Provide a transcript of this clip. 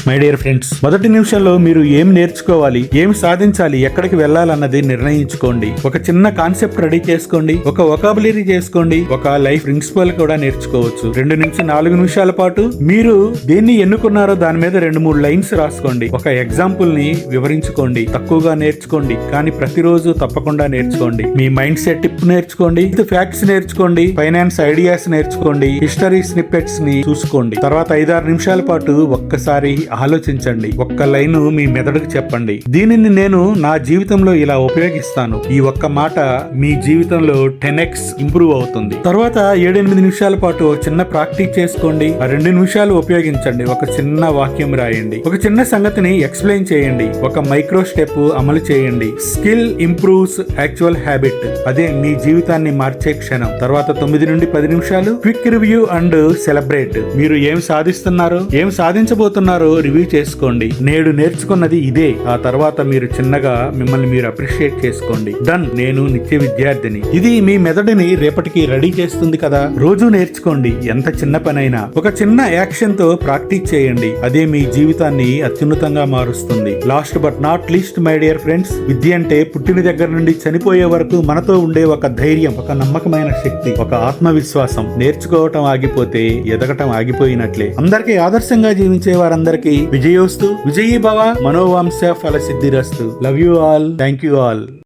My dear friends, మొదటి నిమిషంలో మీరు ఏం నేర్చుకోవాలి, ఏం సాధించాలి, ఎక్కడికి వెళ్ళాలన్నది నిర్ణయించుకోండి. ఒక చిన్న కాన్సెప్ట్ రెడీ చేసుకోండి, ఒక వొకాబులరీ చేసుకోండి, ఒక లైఫ్ ప్రిన్సిపల్ కూడా నేర్చుకోవచ్చు. 2 నుంచి 4 నిమిషాల పాటు మీరు దేన్ని ఎన్నుకున్నారో దాని మీద 2-3 లైన్స్ రాసుకోండి. ఒక ఎగ్జాంపుల్ ని వివరించుకోండి. తక్కువగా నేర్చుకోండి, కానీ ప్రతిరోజు తప్పకుండా నేర్చుకోండి. మీ మైండ్ సెట్ టిప్ నేర్చుకోండి, ఫ్యాక్ట్స్ నేర్చుకోండి, ఫైనాన్స్ ఐడియాస్ నేర్చుకోండి, హిస్టరీ స్నిప్పెట్స్ ని చూసుకోండి. తర్వాత 5-6 నిమిషాల పాటు ఒక్కసారి ఆలోచించండి. ఒక్క లైన్ మీ మెదడుకు చెప్పండి, దీనిని నేను నా జీవితంలో ఇలా ఉపయోగిస్తాను. ఈ ఒక్క మాట మీ జీవితంలో 10x ఇంప్రూవ్ అవుతుంది. తర్వాత 7-8 నిమిషాల పాటు ఒక చిన్న ప్రాక్టీస్ చేసుకోండి. 2 నిమిషాలు ఉపయోగించండి. ఒక చిన్న వాక్యం రాయండి, ఒక చిన్న సంగతిని ఎక్స్ప్లెయిన్ చేయండి, ఒక మైక్రో స్టెప్ అమలు చేయండి. Skill improves actual habit. అదే మీ జీవితాన్ని మార్చే క్షణం. తర్వాత 9 నుండి 10 నిమిషాలు క్విక్ రివ్యూ అండ్ సెలబ్రేట్. మీరు ఏం సాధిస్తున్నారో, ఏం సాధించబోతున్నారో రివ్యూ చేసుకోండి. నేడు నేర్చుకున్నది ఇదే. ఆ తర్వాత మీరు చిన్నగా మిమ్మల్ని మీరు అప్రిషియేట్ చేసుకోండి. డన్, నేను నిత్య విద్యార్థిని. ఇది మీ మెదడుని రేపటికి రెడీ చేస్తుంది కదా. రోజు నేర్చుకోండి, ఎంత చిన్న పనైనా. ఒక చిన్న యాక్షన్ తో ప్రాక్టీస్ చేయండి, అదే మీ జీవితాన్ని అత్యున్నతంగా మారుస్తుంది. Last but not least my dear friends, విద్య అంటే పుట్టిన దగ్గర నుండి చనిపోయే వరకు మనతో ఉండే ఒక ధైర్యం, ఒక నమ్మకమైన శక్తి, ఒక ఆత్మవిశ్వాసం. నేర్చుకోవటం ఆగిపోతే ఎదగటం ఆగిపోయినట్లే. అందరికీ ఆదర్శంగా జీవించే వారందరికీ విజయోస్తు, విజయీ భవ, మనోవాంశ ఫల సిద్ధిరస్తు. Love you all. Thank you all.